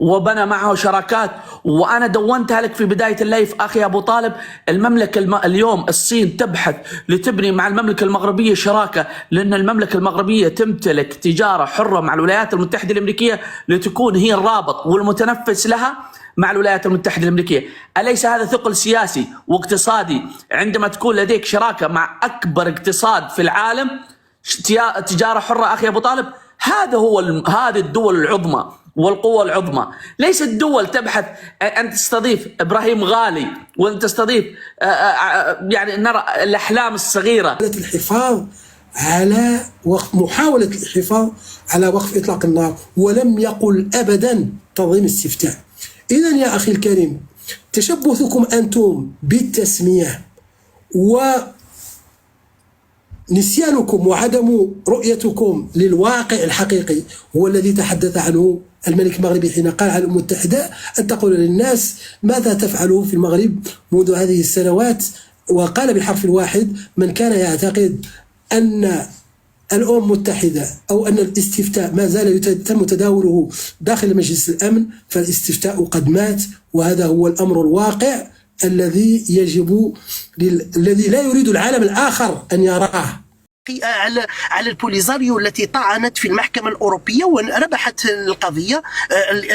وبنى معه شراكات، وأنا دونتها لك في بداية اللايف أخي أبو طالب. المملكة اليوم الصين تبحث لتبني مع المملكة المغربية شراكة، لأن المملكة المغربية تمتلك تجارة حرة مع الولايات المتحدة الأمريكية لتكون هي الرابط والمتنفس لها مع الولايات المتحدة الأمريكية. أليس هذا ثقل سياسي واقتصادي عندما تكون لديك شراكة مع أكبر اقتصاد في العالم، تجارة حرة أخي أبو طالب؟ هذه الدول العظمى والقوى العظمى، ليست دول تبحث أن تستضيف إبراهيم غالي وأن تستضيف يعني نرى الأحلام الصغيرة. الحفاظ على وقف محاولة الحفاظ على وقف إطلاق النار، ولم يقل أبدا تنظيم استفتاء. إذن يا أخي الكريم، تشبثكم أنتم بالتسمية ونسيانكم وعدم رؤيتكم للواقع الحقيقي هو الذي تحدث عنه الملك المغربي حين قال على الأمم المتحدة أن تقول للناس ماذا تفعله في المغرب منذ هذه السنوات، وقال بالحرف الواحد: من كان يعتقد أن الأمم المتحدة أو أن الاستفتاء ما زال يتم تداوله داخل مجلس الأمن، فالاستفتاء قد مات، وهذا هو الأمر الواقع الذي يجب الذي لا يريد العالم الآخر أن يراه. على البوليزاريو التي طعنت في المحكمة الأوروبية وربحت القضية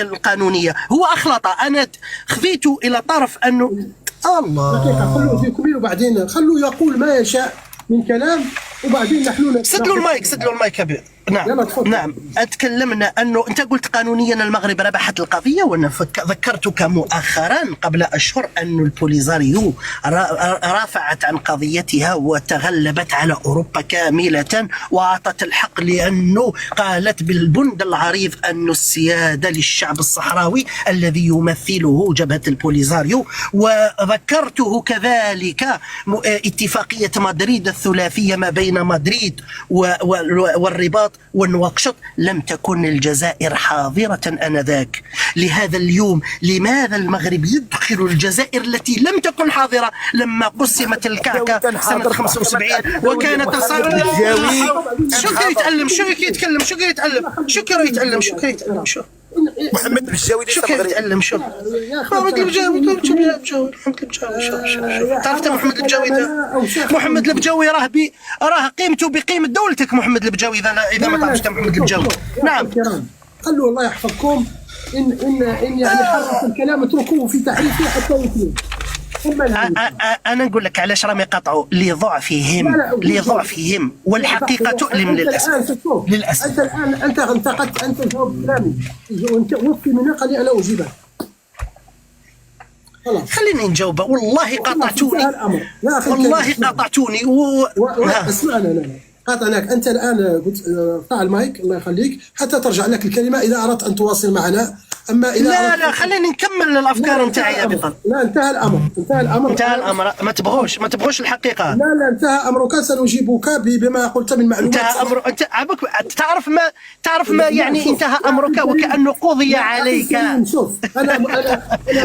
القانونية. هو أخلط، أنا خفيت إلى طرف أنه الله دقيقة، خلوه فيكم وبعدين خلوه يقول ما يشاء من كلام، وبعدين نحن سدلوا المايك كبير. نعم أتكلمنا أنه أنت قلت قانونيا المغرب ربحت القضية، وأنا ذكرتك مؤخرا قبل أشهر أن البوليزاريو رافعت عن قضيتها وتغلبت على أوروبا كاملة وأعطت الحق، لأنه قالت بالبند العريض أن السيادة للشعب الصحراوي الذي يمثله جبهة البوليزاريو. وذكرته كذلك اتفاقية مدريد الثلاثية ما بين مدريد والرباط ونواكشوط، لم تكن الجزائر حاضرة آنذاك. لهذا اليوم لماذا المغرب يدخل الجزائر التي لم تكن حاضرة لما قسمت الكعكة سنة 75 وكانت شو كيتألم محمد البجاوي شو كيتألم محمد البجاوي تعرف محمد البجاوي محمد البجاوي راه قيمته بقيمة دولتك. محمد البجاوي إذا ما تعرفش محمد البجاوي. نعم قالوا الله يحفظكم إن يعني حرف الكلام اتركوه في تحريفه حتى يكمل. أنا نقول لك علاش راهم يقاطعوا لضعفهم والحقيقة تؤلم للأسف. أنت الآن انتقدت، أنت جاوب كلامي وأنت وفي من قال أنا أجيبك. خليني نجاوب. والله قاطعتوني، اسمعنا. لا قاطعناك أنت الآن. قلت قطع المايك الله يخليك حتى ترجع لك الكلمة إذا أردت أن تواصل معنا. أما إذا لا خليني نكمل الأفكار نتاعي يا بطل. لا انتهى الأمر. ما تبغوش الحقيقة. لا انتهى أمرك، سنجيبك بما قلت من معلومات. انتهى أمر أنت عبك تعرف ما يعني انتهى أمرك وكأنه قضي عليك. شوف أنا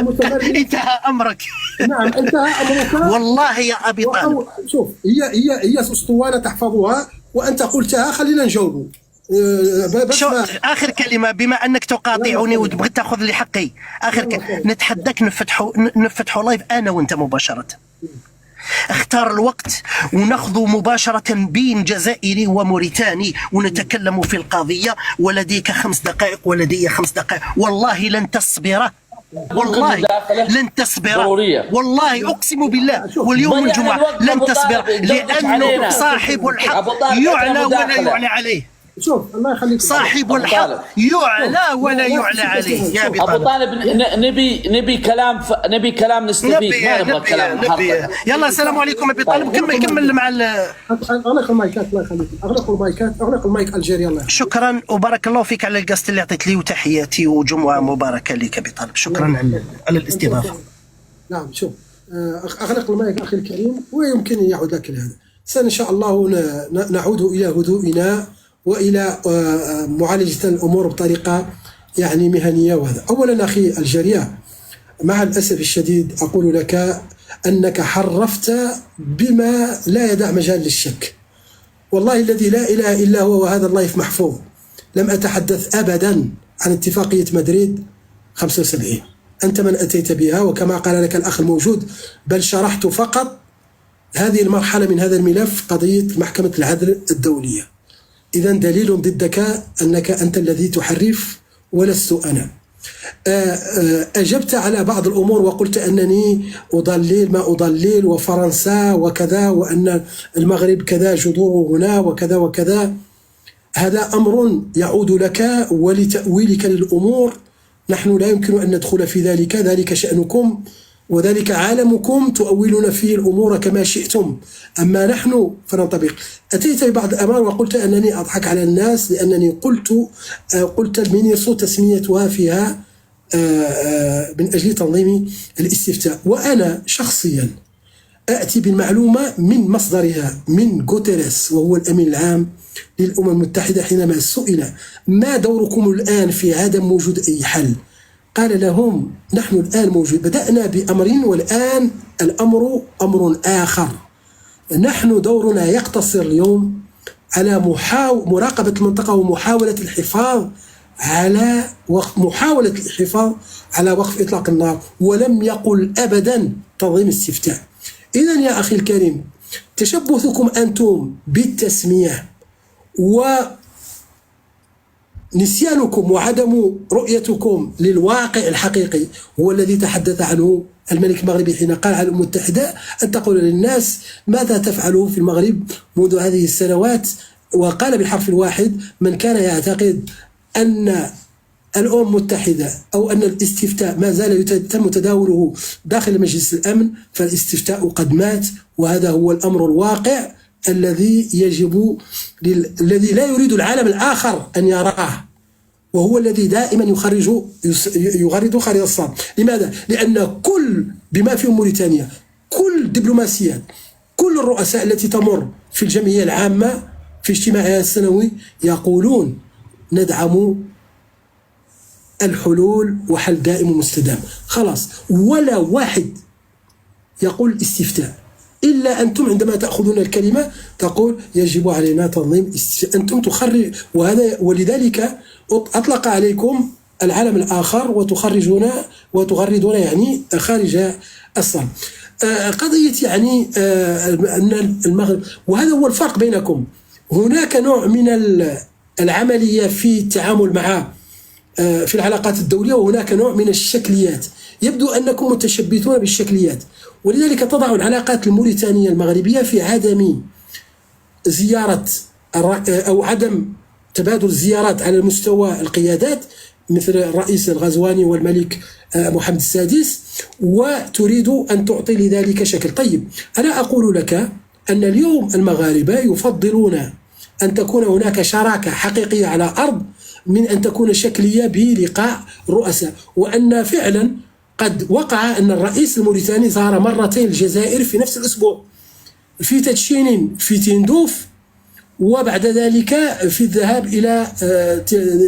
متمرد. انتهى أمرك. نعم انتهى أمرك والله يا أبي طالب. شوف هي أسطوانة تحفظها وأنت قلتها، خلينا نجاوبوا. آخر كلمة، بما أنك تقاطعني وتبغي تأخذ لي حقي، آخر نتحداك نفتحوا لايف أنا وأنت مباشرة. اختار الوقت ونأخذ مباشرة بين جزائري وموريتاني ونتكلم في القضية، ولديك 5 دقائق ولدي 5 دقائق. والله لن تصبر، والله لن تصبر، والله أقسم بالله واليوم الجمعة لن تصبر، لأنه صاحب الحق يعلى ولا يعلى عليه. شوف الله يخليك، صاحب الحق يعلى ولا يعلى عليه يا أبي طالب. أبو طالب نبي كلام نستفيد، ما نبغى كلام. يلا السلام عليكم أبي طالب. كمل مع أغلق المايكات الله يخليك، أغلق المايك الجيري. الله شكرا وبارك الله فيك على القصة اللي أعطيت لي، وتحياتي وجمعة مباركة لك أبي طالب. شكرا على الاستضافة. نعم شوف أغلق المايك أخي الكريم، ويمكن يعود لك هذا. إن شاء الله نعود إلى هدوئنا وإلى معالجة الأمور بطريقة يعني مهنية. وهذا أولا أخي الجريء، مع الأسف الشديد أقول لك أنك حرفت بما لا يدع مجال للشك. والله الذي لا إله إلا هو، وهذا اللايف محفوظ، لم أتحدث أبدا عن اتفاقية مدريد 75. أنت من أتيت بها، وكما قال لك الأخ الموجود بل شرحت فقط هذه المرحلة من هذا الملف، قضية محكمة العدل الدولية. إذا دليل ضدك أنك أنت الذي تحرف ولست أنا. أجبت على بعض الأمور وقلت أنني أضلل ما أضلل، وفرنسا وكذا، وأن المغرب كذا جذوره هنا وكذا وكذا. هذا أمر يعود لك ولتأويلك للأمور، نحن لا يمكن أن ندخل في ذلك، ذلك شأنكم وذلك عالمكم، تؤولون فيه الأمور كما شئتم، أما نحن فننطبق. أتيت ببعض الأمر وقلت أنني أضحك على الناس لأنني قلت المينيسو تسميتها فيها من أجل تنظيم الاستفتاء، وأنا شخصيا أتي بالمعلومة من مصدرها من غوتيريس وهو الأمين العام للأمم المتحدة، حينما سئل ما دوركم الآن في عدم وجود أي حل، قال لهم نحن الآن موجود، بدأنا بأمر والآن الأمر أمر آخر. نحن دورنا يقتصر اليوم على مراقبة المنطقة ومحاولة الحفاظ على وقف إطلاق النار، ولم يقل أبدا تنظيم استفتاء. إذن يا أخي الكريم، تشبثكم أنتم بالتسمية ونسيانكم وعدم رؤيتكم للواقع الحقيقي هو الذي تحدث عنه الملك المغربي حين قال على الأمم المتحدة أن تقول للناس ماذا تفعلوا في المغرب منذ هذه السنوات، وقال بالحرف الواحد من كان يعتقد أن الأمم المتحدة أو أن الاستفتاء ما زال يتم تداوله داخل مجلس الأمن، فالاستفتاء قد مات، وهذا هو الأمر الواقع الذي لا يريد العالم الآخر أن يراه، وهو الذي دائما يغرد خريطة الصام. لماذا؟ لأن بما في موريتانيا كل الدبلوماسيات، كل الرؤساء التي تمر في الجمعية العامة في اجتماعها السنوي يقولون ندعم الحلول وحل دائم ومستدام. خلاص، ولا واحد يقول استفتاء، إلا أنتم عندما تأخذون الكلمة تقول يجب علينا تنظيم استفتاء. أنتم ولذلك أطلق عليكم العالم الآخر وتغردون يعني خارج الصم. قضية يعني أن المغرب، وهذا هو الفرق بينكم. هناك نوع من العملية في التعامل مع في العلاقات الدولية، وهناك نوع من الشكليات. يبدو أنكم متشبثون بالشكليات، ولذلك تضع العلاقات الموريتانية المغربية في عدم زيارة أو عدم تبادل الزيارات على مستوى القيادات مثل الرئيس الغزواني والملك محمد السادس، وتريد أن تعطي لذلك شكل. طيب، أنا أقول لك أن اليوم المغاربة يفضلون أن تكون هناك شراكة حقيقية على أرض من أن تكون شكلية بلقاء الرؤساء، وأن فعلا قد وقع أن الرئيس الموريتاني زار مرتين الجزائر في نفس الأسبوع، في تدشين في تندوف، وبعد ذلك في الذهاب إلى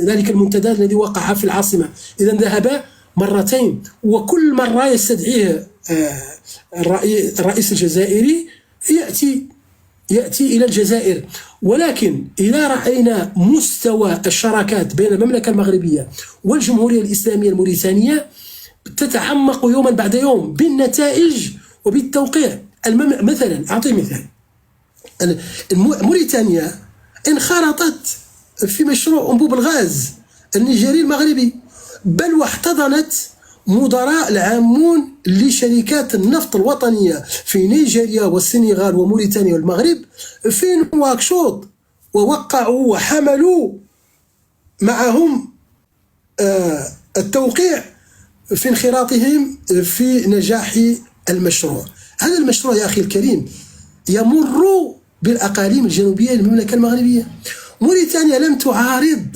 ذلك المنتدى الذي وقع في العاصمة. إذن ذهب مرتين، وكل مرة يستدعيه الرئيس الجزائري يأتي إلى الجزائر. ولكن إذا رأينا مستوى الشراكات بين المملكة المغربية والجمهورية الإسلامية الموريتانية تتعمق يوما بعد يوم بالنتائج وبالتوقيع. مثلا أعطي مثال، موريتانيا انخرطت في مشروع أنبوب الغاز النيجيري المغربي، بل واحتضنت مدراء العامون لشركات النفط الوطنية في نيجيريا والسنغال وموريتانيا والمغرب في نواكشوط، ووقعوا وحملوا معهم التوقيع في انخراطهم في نجاح المشروع. هذا المشروع يا أخي الكريم يمر بالأقاليم الجنوبية للمملكة المغربية. موريتانيا لم تعارض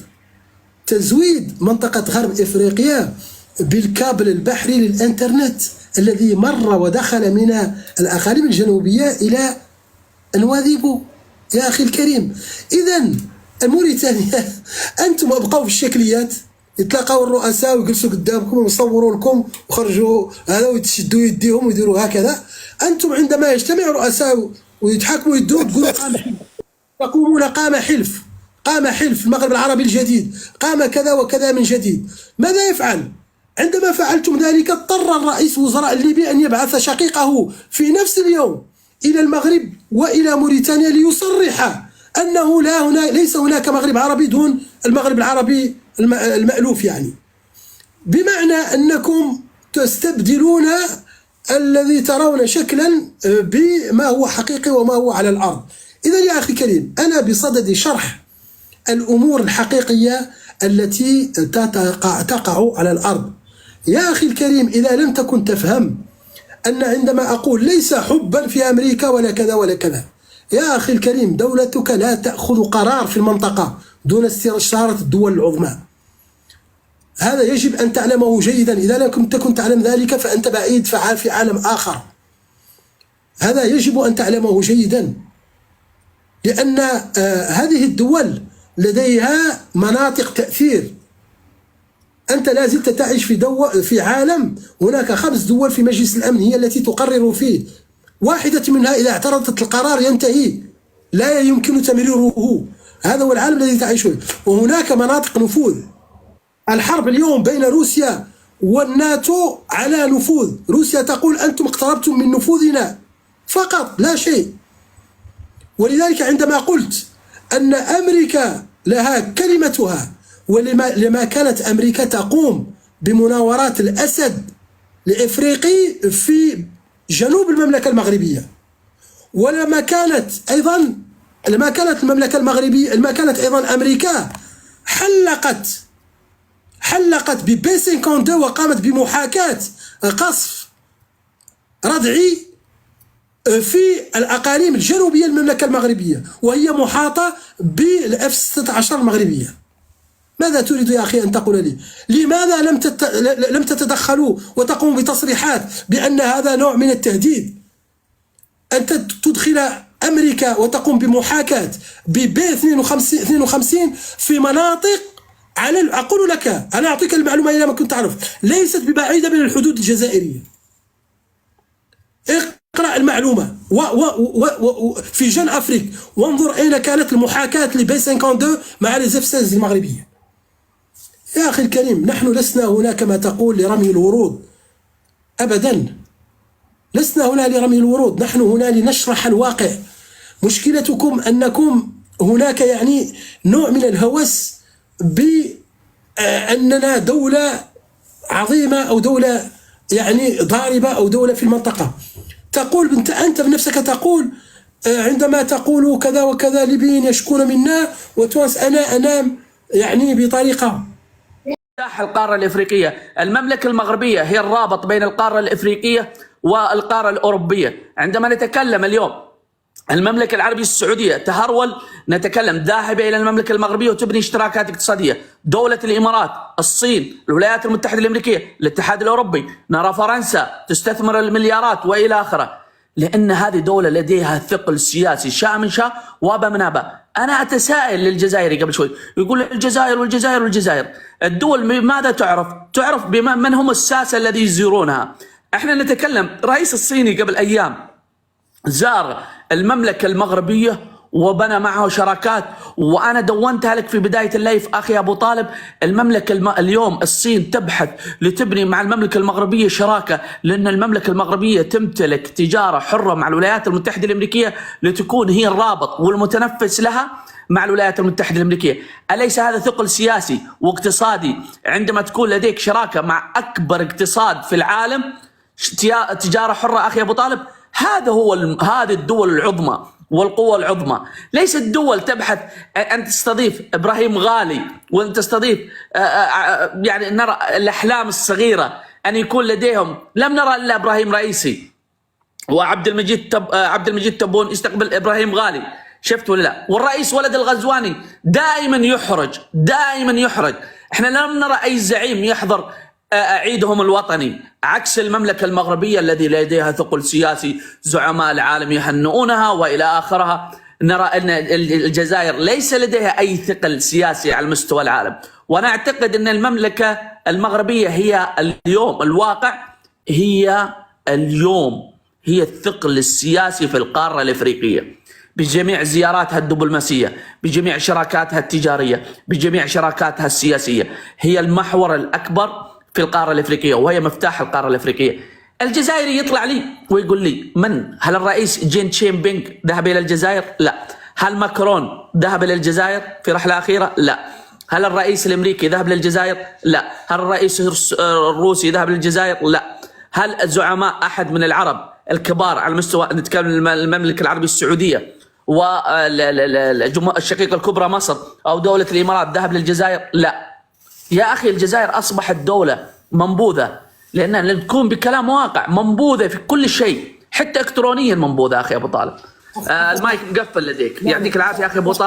تزويد منطقة غرب إفريقيا بالكابل البحري للإنترنت الذي مر ودخل من الأقاليم الجنوبية إلى نواذيبو يا أخي الكريم. إذن موريتانيا أنتم أبقوا في الشكليات، يتلاقوا الرؤساء ويجلسوا قدامكم ويصوروا لكم وخرجوا هذا ويتشدوا يديهم ويديروا هكذا. أنتم عندما يجتمع الرؤساء ويتحاكموا يدوم تقولوا قام حلف، يقومون قام حلف المغرب العربي الجديد، قام كذا وكذا من جديد. ماذا يفعل؟ عندما فعلتم ذلك اضطر الرئيس وزراء الليبي أن يبعث شقيقه في نفس اليوم إلى المغرب وإلى موريتانيا ليصرح أنه ليس هناك مغرب عربي دون المغرب العربي المألوف، يعني بمعنى أنكم تستبدلون الذي ترون شكلا بما هو حقيقي وما هو على الأرض. إذا يا أخي الكريم، أنا بصدد شرح الأمور الحقيقية التي تقع على الأرض. يا أخي الكريم، إذا لم تكن تفهم أن عندما أقول ليس حبا في أمريكا ولا كذا ولا كذا، يا أخي الكريم، دولتك لا تأخذ قرار في المنطقة دون استشارة الدول العظمى. هذا يجب أن تعلمه جيدا. إذا لم تكن تعلم ذلك فأنت بعيد في عالم آخر. هذا يجب أن تعلمه جيدا، لأن هذه الدول لديها مناطق تأثير. أنت لا زلت تعيش في عالم هناك 5 دول في مجلس الأمن هي التي تقرر فيه، واحدة منها إذا اعترضت القرار ينتهي، لا يمكن تمريره. هذا هو العالم الذي تعيش فيه. وهناك مناطق نفوذ. الحرب اليوم بين روسيا والناتو على نفوذ. روسيا تقول أنتم اقتربتم من نفوذنا فقط لا شيء. ولذلك عندما قلت أن أمريكا لها كلمتها، ولما كانت أمريكا تقوم بمناورات الأسد الإفريقي في جنوب المملكة المغربية، ولما كانت أيضا أيضا أمريكا حلقت ببي 52 وقامت بمحاكاة قصف ردعي في الأقاليم الجنوبية المملكة المغربية، وهي محاطة بالإف 16 المغربية. ماذا تريد يا أخي أن تقول لي؟ لماذا لم تتدخلوا وتقوموا بتصريحات بأن هذا نوع من التهديد؟ أن تدخل أمريكا وتقوم بمحاكاة ببي 52 في مناطق أقول لك، أنا أعطيك المعلومة إذا ما كنت تعرف، ليست ببعيدة من الحدود الجزائرية. اقرأ المعلومة في جن أفريك، وانظر أين كانت المحاكاة لبي 52 مع لي زف 16 المغربية. يا أخي الكريم، نحن لسنا هنا كما تقول لرمي الورود، أبدا لسنا هنا لرمي الورود، نحن هنا لنشرح الواقع. مشكلتكم أنكم هناك يعني نوع من الهوس بأننا دولة عظيمة أو دولة يعني ضاربة أو دولة في المنطقة. تقول أنت بنفسك تقول عندما تقول كذا وكذا ليبيين يشكون منا وتونس، أنا أنام يعني بطريقة. القارة الإفريقية، المملكة المغربية هي الرابط بين القارة الإفريقية والقارة الأوروبية. عندما نتكلم اليوم المملكة العربية السعودية تهرول، نتكلم ذاهبة إلى المملكة المغربية وتبني اشتراكات اقتصادية. دولة الإمارات، الصين، الولايات المتحدة الأمريكية، الاتحاد الأوروبي، نرى فرنسا تستثمر المليارات وإلى آخره، لأن هذه دولة لديها ثقل سياسي شاء من شاء وابى من أبى. أنا أتساءل للجزائري قبل شوي يقول الجزائر والجزائر والجزائر، الدول ماذا تعرف من هم الساسة الذي يزورونها. احنا نتكلم رئيس الصيني قبل أيام زار المملكة المغربية وبنى معه شراكات، وأنا دونتها لك في بداية اللايف أخي أبو طالب. المملكة اليوم الصين تبحث لتبني مع المملكة المغربية شراكة، لأن المملكة المغربية تمتلك تجارة حرة مع الولايات المتحدة الأمريكية لتكون هي الرابط والمتنفس لها مع الولايات المتحدة الأمريكية. أليس هذا ثقل سياسي واقتصادي عندما تكون لديك شراكة مع أكبر اقتصاد في العالم، تجارة حرة أخي أبو طالب؟ هذه الدول العظمى والقوى العظمى. ليست دول تبحث أن تستضيف إبراهيم غالي وأن تستضيف يعني نرى الأحلام الصغيرة أن يكون لديهم. لم نرى إلا إبراهيم رئيسي وعبد المجيد تبون يستقبل إبراهيم غالي، شفت ولا لا؟ والرئيس ولد الغزواني دائما يحرج. احنا لم نرى أي زعيم يحضر عيدهم الوطني، عكس المملكة المغربية الذي لديها ثقل سياسي، زعماء العالم يهنئونها وإلى آخرها. نرى أن الجزائر ليس لديها أي ثقل سياسي على مستوى العالم. وأنا أعتقد أن المملكة المغربية هي اليوم الواقع، هي الثقل السياسي في القارة الإفريقية، بجميع زياراتها الدبلوماسية، بجميع شراكاتها التجارية، بجميع شراكاتها السياسية. هي المحور الأكبر في القارة الأفريقية وهي مفتاح القارة الأفريقية. الجزائري يطلع لي ويقول لي هل الرئيس جين تشين بينغ ذهب إلى الجزائر؟ لا. هل ماكرون ذهب إلى الجزائر في رحلة أخيرة؟ لا. هل الرئيس الأمريكي ذهب للجزائر؟ لا. هل الرئيس الروسي ذهب للجزائر؟ لا. هل زعماء أحد من العرب الكبار على مستوى نتكلم المملكة العربية السعودية والشقيقة الكبرى مصر أو دولة الإمارات ذهب للجزائر؟ لا. يا أخي الجزائر أصبحت دولة منبوذة، لأنها تكون بكلام واقع منبوذة في كل شيء، حتى إلكترونيا منبوذة أخي أبو طالب. المايك مقفل لديك، يعطيك العافية أخي أبو طالب.